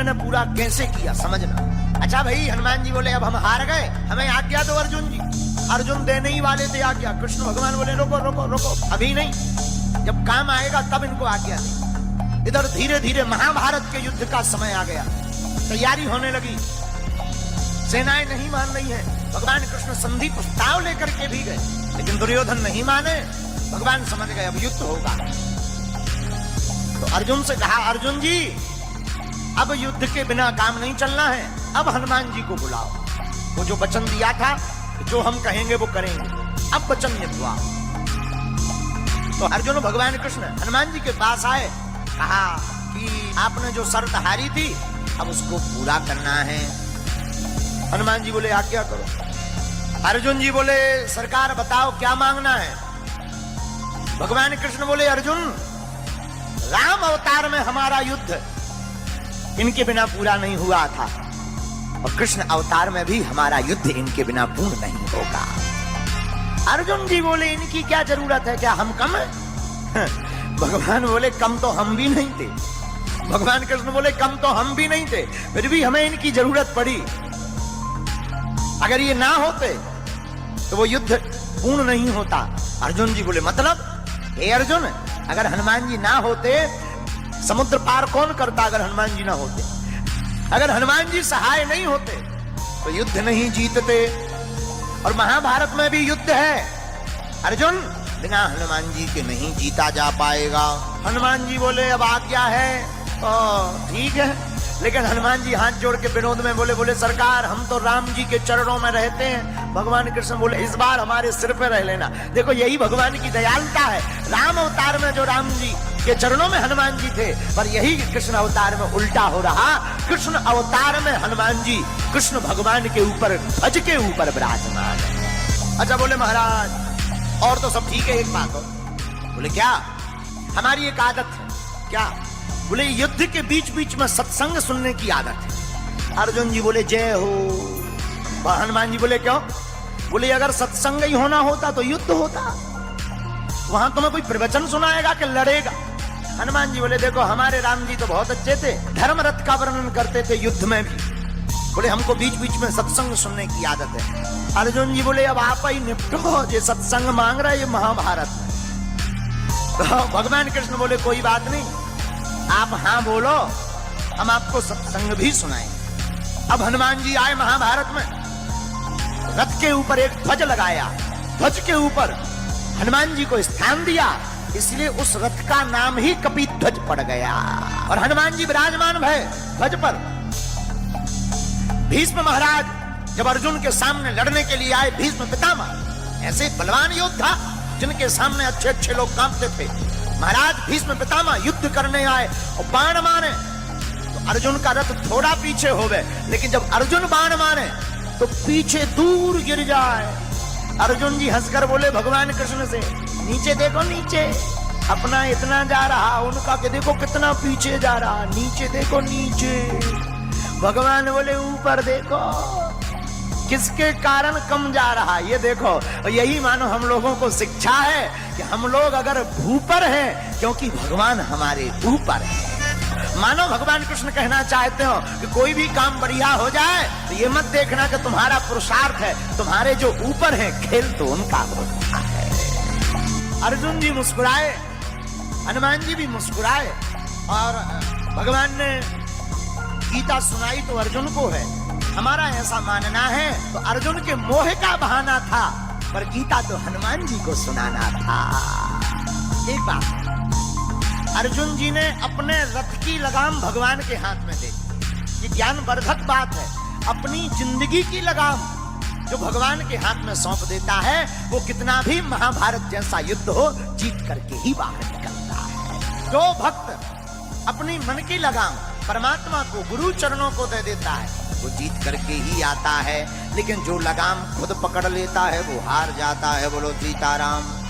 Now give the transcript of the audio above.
कृष्ण ने पूरा कैसे किया समझना। अच्छा भाई, हनुमान जी बोले अब हम हार गए, हमें आज्ञा दो अर्जुन जी। अर्जुन देने ही वाले थे आज्ञा, कृष्ण भगवान बोले रोको रोको रोको, अभी नहीं, जब काम आएगा तब इनको आज्ञा दे। इधर धीरे धीरे महाभारत के युद्ध का समय आ गया, तैयारी होने लगी, सेनाएं नहीं मान रही हैं। भगवान कृष्ण संधि प्रस्ताव लेकर के भी गए, लेकिन दुर्योधन नहीं माने। भगवान समझ गए अब युद्ध होगा, तो अर्जुन से कहा अर्जुन जी अब युद्ध के बिना काम नहीं चलना है, अब हनुमान जी को बुलाओ। वो जो वचन दिया था, जो हम कहेंगे वो करेंगे, अब वचन निभवा। तो अर्जुन भगवान कृष्ण हनुमान जी के पास आए, कहा कि आपने जो शर्त हारी थी अब उसको पूरा करना है। हनुमान जी बोले आज्ञा करो। अर्जुन जी बोले सरकार बताओ क्या मांगना है। भगवान कृष्ण बोले अर्जुन, राम अवतार में हमारा युद्ध इनके बिना पूरा नहीं हुआ था, और कृष्ण अवतार में भी हमारा युद्ध इनके बिना पूर्ण नहीं होगा। अर्जुन जी बोले इनकी क्या जरूरत है, क्या हम कम हैं? भगवान बोले कम तो हम भी नहीं थे। भगवान कृष्ण बोले कम तो हम भी नहीं थे, फिर भी हमें इनकी जरूरत पड़ी। अगर ये ना होते तो वो युद्ध पूर्ण नहीं होता। अर्जुन जी बोले मतलब? हे अर्जुन, अगर हनुमान जी ना होते, समुद्र पार कौन करता अगर हनुमान जी ना होते? अगर हनुमान जी सहाय नहीं होते तो युद्ध नहीं जीतते, और महाभारत में भी युद्ध है। अर्जुन, बिना हनुमान जी के नहीं जीता जा पाएगा। हनुमान जी बोले अब आज्ञा है। ठीक है, लेकिन हनुमान जी हाथ जोड़ के विनोद में बोले सरकार हम तो राम जी के चरणों में रहते हैं। भगवान कृष्ण बोले इस बार हमारे सिर पे रह लेना। देखो यही भगवान की दयालुता है। राम अवतार में जो राम जी के चरणों में हनुमान जी थे, पर यही कृष्ण अवतार में उल्टा हो रहा। कृष्ण अवतार में हनुमान जी कृष्ण भगवान के ऊपर, ध्वज के ऊपर विराजमान है। अच्छा बोले महाराज और तो सब ठीक है, एक बात हो। बोले क्या? हमारी एक आदत है। क्या? बोले युद्ध के बीच बीच में सत्संग सुनने की आदत है। अर्जुन जी बोले जय हो। हनुमान जी बोले क्यों? बोले अगर सत्संग ही होना होता तो युद्ध होता, वहां तुम्हें कोई प्रवचन सुनाएगा कि लड़ेगा? हनुमान जी बोले देखो हमारे राम जी तो बहुत अच्छे थे, धर्म रथ का वर्णन करते थे युद्ध में भी। बोले हमको बीच बीच में सत्संग सुनने की आदत है। अर्जुन जी बोले अब आप ही निपटो, ये सत्संग मांग रहा है ये महाभारत में। तो भगवान कृष्ण बोले कोई बात नहीं, आप हाँ बोलो, हम आपको सत्संग भी सुनाएंगे। अब हनुमान जी आए महाभारत में, रथ के ऊपर एक ध्वज लगाया, ध्वज के ऊपर हनुमान जी को स्थान दिया, इसलिए उस रथ का नाम ही कपिध्वज पड़ गया। और हनुमान जी विराजमान भय ध्वज पर। भीष्म महाराज जब अर्जुन के सामने लड़ने के लिए आए, भीष्म पितामह ऐसे बलवान योद्धा जिनके सामने अच्छे अच्छे लोग कांपते थे, महाराज भीष्म पितामह युद्ध करने आए और बाण मारे तो अर्जुन का रथ थोड़ा पीछे हो गए, लेकिन जब अर्जुन बाण मारे तो पीछे दूर गिर जाए। अर्जुन जी हंसकर बोले भगवान कृष्ण से, नीचे देखो नीचे, अपना इतना जा रहा, उनका के देखो कितना पीछे जा रहा, नीचे देखो नीचे। भगवान बोले ऊपर देखो, किसके कारण कम जा रहा ये देखो। और यही मानो हम लोगों को शिक्षा है कि हम लोग अगर भूपर हैं क्योंकि भगवान हमारे ऊपर है। मानो भगवान कृष्ण कहना चाहते हो कि कोई भी काम बढ़िया हो जाए तो ये मत देखना कि तुम्हारा पुरुषार्थ है, तुम्हारे जो ऊपर है खेल तो उनका होता है। अर्जुन जी मुस्कुराए, हनुमान जी भी मुस्कुराए, और भगवान ने गीता सुनाई तो अर्जुन को है। हमारा ऐसा मानना है तो अर्जुन के मोह का बहाना था, पर गीता तो हनुमान जी को सुनाना था। एक बात, अर्जुन जी ने अपने रथ की लगाम भगवान के हाथ में दे दी। ये ज्ञानवर्धक बात है। अपनी जिंदगी की लगाम जो भगवान के हाथ में सौंप देता है, वो कितना भी महाभारत जैसा युद्ध हो जीत करके ही बाहर निकलता है। जो भक्त अपनी मन की लगाम परमात्मा को, गुरु चरणों को दे देता है, वो जीत करके ही आता है। लेकिन जो लगाम खुद पकड़ लेता है वो हार जाता है। बोलो सीताराम।